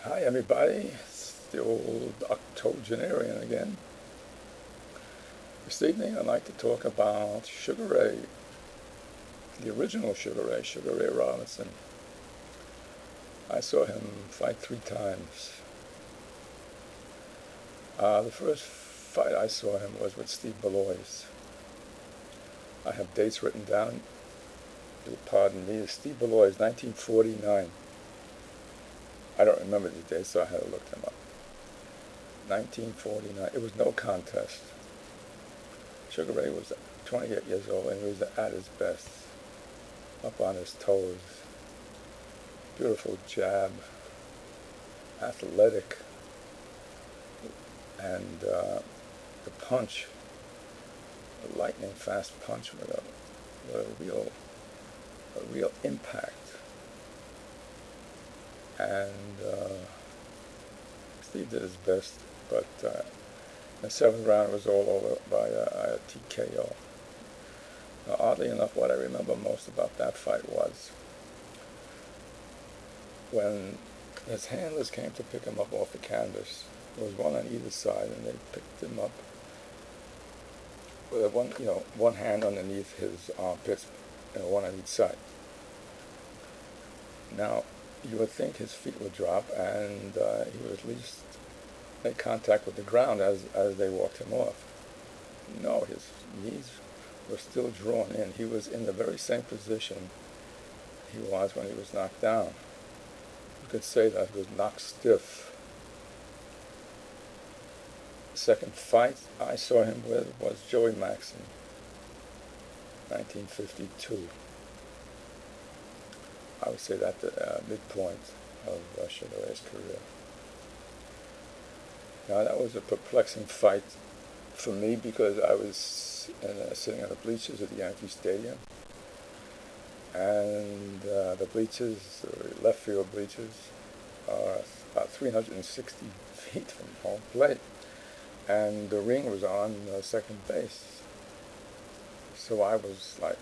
Hi everybody, it's the old octogenarian again. This evening I'd like to talk about Sugar Ray, the original Sugar Ray Robinson. I saw him fight 3 times. The first fight I saw him was with Steve Balois. I have dates written down, you'll pardon me, Steve Balois, 1949. I don't remember the dates, so I had to look them up. 1949, it was no contest. Sugar Ray was 28 years old and he was at his best, up on his toes, beautiful jab, athletic, and the punch, a lightning fast punch with a real impact. And Steve did his best, but the 7th round was all over by a TKO. Now, oddly enough, what I remember most about that fight was when his handlers came to pick him up off the canvas. There was one on either side, and they picked him up with one hand underneath his armpits, and one on each side. Now, you would think his feet would drop, and he would at least make contact with the ground as they walked him off. No, his knees were still drawn in. He was in the very same position he was when he was knocked down. You could say that he was knocked stiff. The second fight I saw him with was Joey Maxson, 1952. I would say that the midpoint of Sugar Ray's career. Now, that was a perplexing fight for me because I was sitting on the bleachers at the Yankee Stadium, and the bleachers, the left field bleachers, are about 360 feet from home plate, and the ring was on second base. So I was like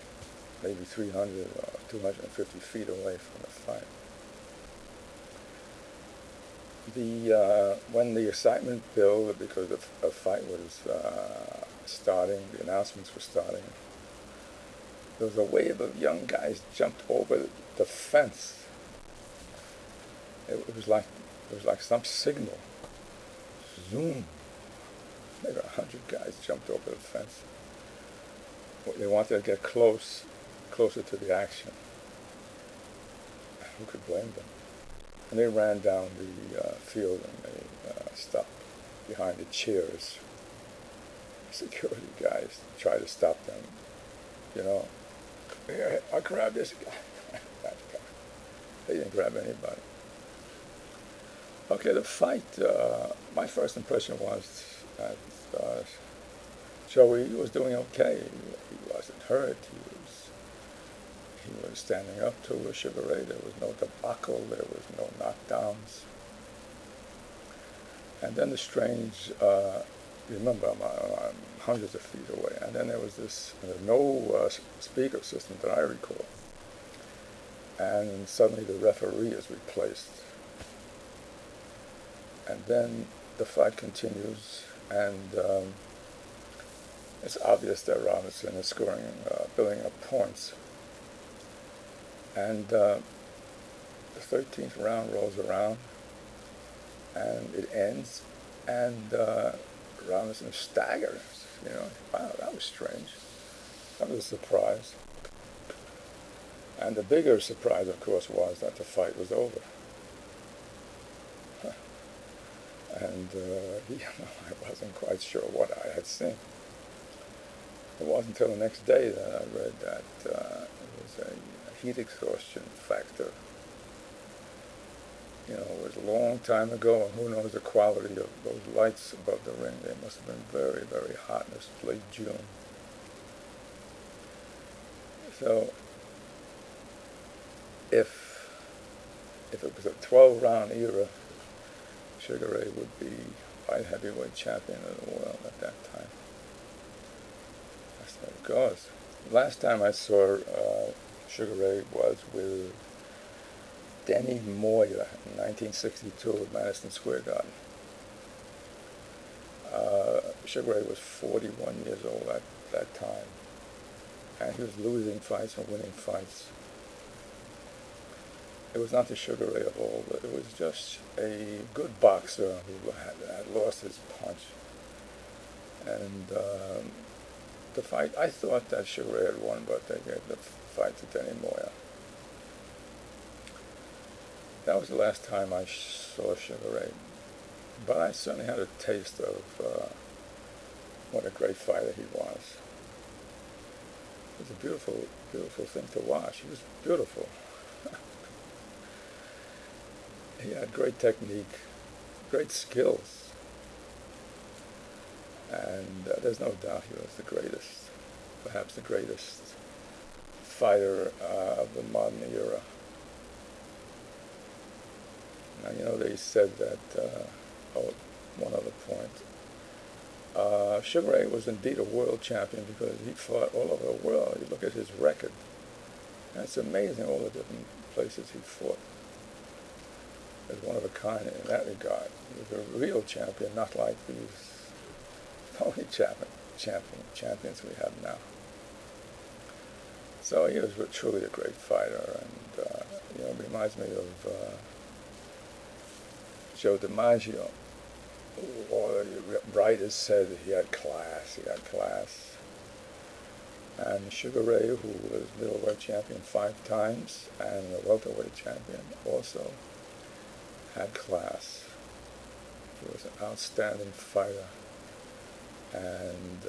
maybe 300 or 250 feet away from the fight. When the excitement built because the fight was starting, the announcements were starting, there was a wave of young guys jumped over the fence. It was like some signal. Zoom. Maybe 100 guys jumped over the fence. They wanted to get closer to the action. Who could blame them? And they ran down the field and they stopped behind the chairs. Security guys tried to stop them. Here, I'll grab this guy. That guy. They didn't grab anybody. Okay, the fight, my first impression was that Joey was doing okay. He wasn't hurt. He was standing up to Sugar Ray. There was no debacle. There was no knockdowns. And then the strange, remember, I'm hundreds of feet away. And then there was no speaker system that I recall. And suddenly the referee is replaced. And then the fight continues, and it's obvious that Robinson is scoring, building up points. And the 13th round rolls around, and it ends, and Robinson staggers. Wow, that was strange. That was a surprise. And the bigger surprise, of course, was that the fight was over. And I wasn't quite sure what I had seen. It wasn't until the next day that I read that it was a heat exhaustion factor. It was a long time ago, and who knows the quality of those lights above the ring. They must have been very, very hot, and it was late June. So if it was a 12-round era, Sugar Ray would be light heavyweight champion of the world at that time. That's how it goes. Last time I saw Sugar Ray was with Denny Moyer in 1962 at Madison Square Garden. Sugar Ray was 41 years old at that time, and he was losing fights and winning fights. It was not the Sugar Ray of old, but it was just a good boxer who had lost his punch. And the fight, I thought that Sugar Ray had won, but they gave the fight to Denny Moyer. That was the last time I saw Sugar Ray, but I certainly had a taste of what a great fighter he was. It was a beautiful, beautiful thing to watch. He was beautiful. He had great technique, great skills, and there's no doubt he was the greatest, perhaps the greatest fighter of the modern era. Now, you know, they said that, one other point, Sugar Ray was indeed a world champion because he fought all over the world. You look at his record, and it's amazing all the different places he fought. He was one of a kind in that regard. He was a real champion, not like these phony champions we have now. So he was truly a great fighter, and you know, it reminds me of Joe DiMaggio. Or writers said that he had class. He had class. And Sugar Ray, who was middleweight champion 5 times and the welterweight champion, also had class. He was an outstanding fighter, and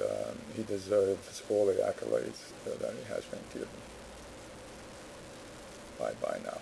he deserves all the accolades that he has been given. Bye-bye now.